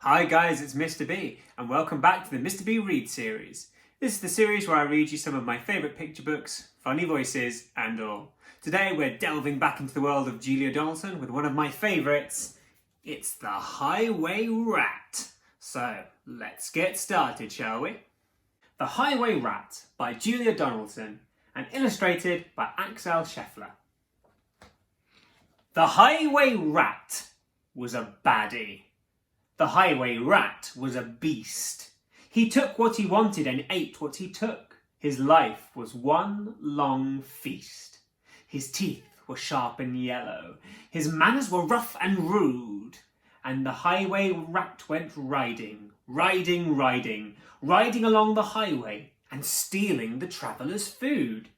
Hi guys, it's Mr. B, and welcome back to the Mr. B Read series. This is the series where I read you some of my favourite picture books, funny voices, and all. Today we're delving back into the world of Julia Donaldson with one of my favourites. It's The Highway Rat. So, let's get started, shall we? The Highway Rat by Julia Donaldson and illustrated by Axel Scheffler. The Highway Rat was a baddie. The highway rat was a beast. He took what he wanted and ate what he took. His life was one long feast. His teeth were sharp and yellow. His manners were rough and rude. And the highway rat went riding along the highway and stealing the travellers' food.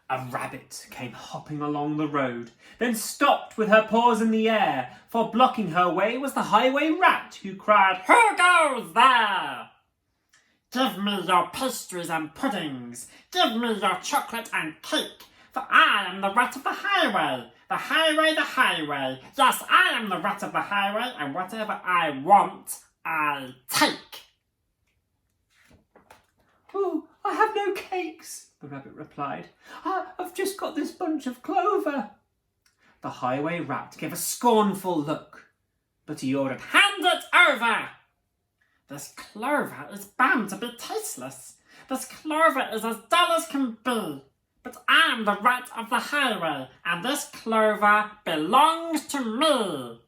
A rabbit came hopping along the road, then stopped with her paws in the air, for blocking her way was the highway rat, who cried, "Who goes there? Give me your pastries and puddings, give me your chocolate and cake, for I am the rat of the highway, the highway, yes, I am the rat of the highway, and whatever I want, I take." "Oh, I have no cakes," the rabbit replied. "I've just got this bunch of clover." The highway rat gave a scornful look, but he ordered, "Hand it over! This clover is bound to be tasteless. This clover is as dull as can be. But I am the rat of the highway, and this clover belongs to me."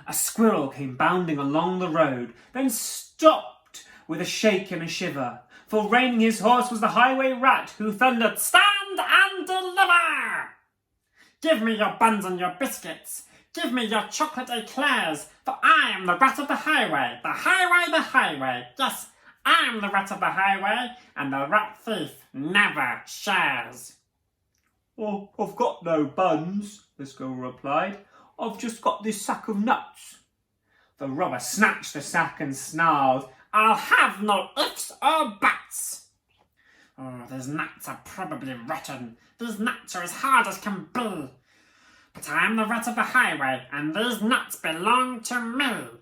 A squirrel came bounding along the road, then stopped with a shake and a shiver, for reining his horse was the highway rat, who thundered, "Stand and deliver! Give me your buns and your biscuits, give me your chocolate eclairs, for I am the rat of the highway, the highway, yes, I am the rat of the highway, and the rat thief never shares." "Oh, I've got no buns," the squirrel replied. "I've just got this sack of nuts." The robber snatched the sack and snarled, "I'll have no ifs or buts. Oh, these nuts are probably rotten. These nuts are as hard as can be. But I am the rat of the highway, and these nuts belong to me."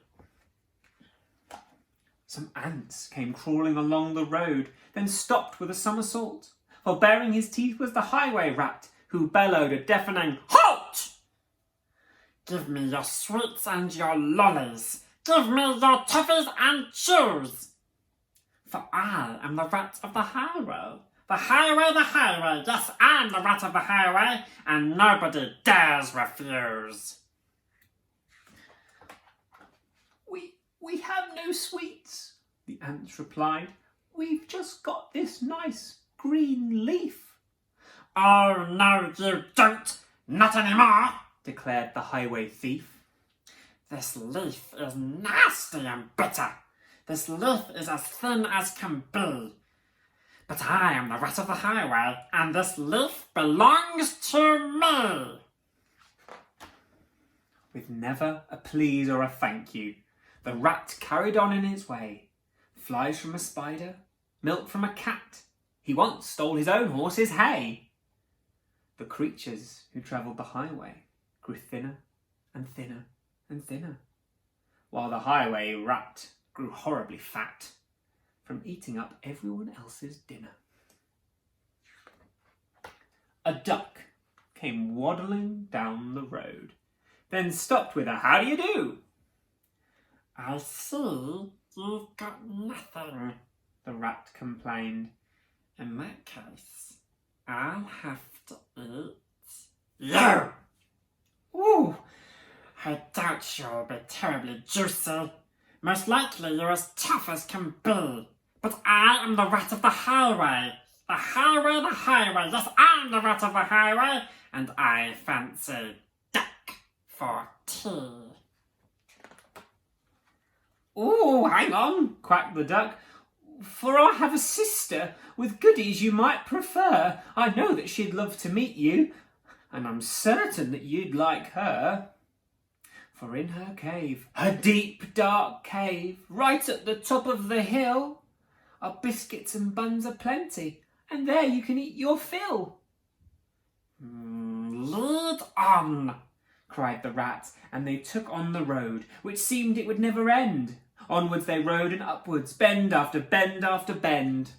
Some ants came crawling along the road, then stopped with a somersault, for baring his teeth was the highway rat, who bellowed a deafening, "Halt! Give me your sweets and your lollies. Give me your toffees and chews. For I am the rat of the highway. The highway, yes, I am the rat of the highway, and nobody dares refuse." We have no sweets," the ants replied. "We've just got this nice green leaf." "Oh, no, you don't, not anymore," declared the highway thief. "This leaf is nasty and bitter. This leaf is as thin as can be. But I am the rat of the highway, and this leaf belongs to me." With never a please or a thank you, the rat carried on in his way. Flies from a spider, milk from a cat. He once stole his own horse's hay. The creatures who travelled the highway grew thinner and thinner and thinner, while the highway rat grew horribly fat from eating up everyone else's dinner. A duck came waddling down the road, then stopped with a "How do you do?" "I see you've got nothing," the rat complained. "In that case, I'll have to eat you." "Ooh, I doubt you'll be terribly juicy. Most likely you're as tough as can be. But I am the rat of the highway. The highway, yes, I am the rat of the highway, and I fancy duck for tea." "Oh, hang on," quacked the duck, "for I have a sister with goodies you might prefer. I know that she'd love to meet you, and I'm certain that you'd like her. For in her cave, her deep, dark cave, right at the top of the hill, are biscuits and buns aplenty, and there you can eat your fill." "Lead on," cried the rat, and they took on the road, which seemed it would never end. Onwards they rode and upwards, bend after bend after bend.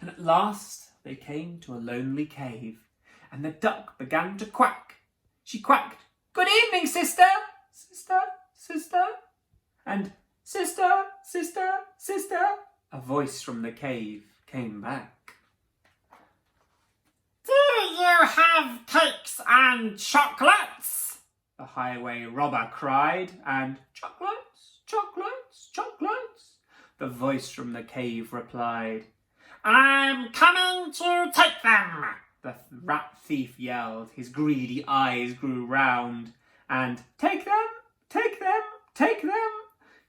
And at last they came to a lonely cave, and the duck began to quack. She quacked, "Good evening, sister, sister, sister." And "Sister, sister, sister," a voice from the cave came back. "Do you have cakes and chocolates?" the highway robber cried, and "Chocolates, chocolates, chocolates," the voice from the cave replied. "I'm coming to take them," the rat thief yelled. His greedy eyes grew round, and "Take them, take them, take them,"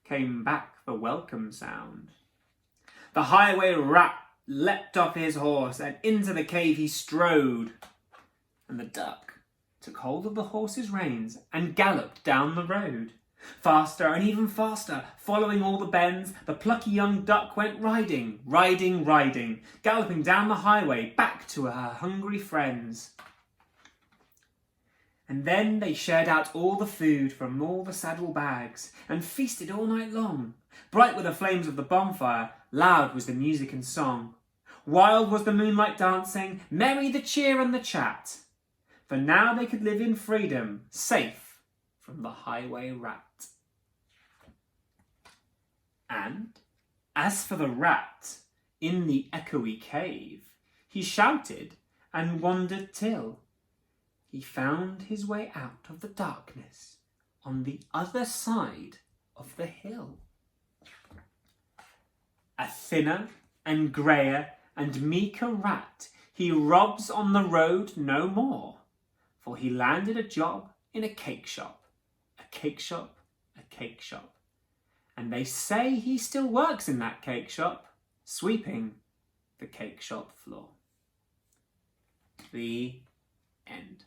came back the welcome sound. The highway rat leapt off his horse, and into the cave he strode. And the duck took hold of the horse's reins and galloped down the road. Faster and even faster, following all the bends, the plucky young duck went riding, riding, riding, galloping down the highway back to her hungry friends. And then they shared out all the food from all the saddle bags, and feasted all night long. Bright were the flames of the bonfire, loud was the music and song. Wild was the moonlight dancing, merry the cheer and the chat. For now they could live in freedom, safe from the highway rat. And as for the rat, in the echoey cave, he shouted and wandered till he found his way out of the darkness on the other side of the hill. A thinner and greyer and meeker rat, he robs on the road no more, for he landed a job in a cake shop, a cake shop, a cake shop. And they say he still works in that cake shop, sweeping the cake shop floor. The end.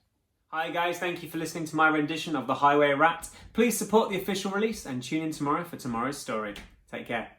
Hi guys, thank you for listening to my rendition of The Highway Rat. Please support the official release and tune in tomorrow for tomorrow's story. Take care.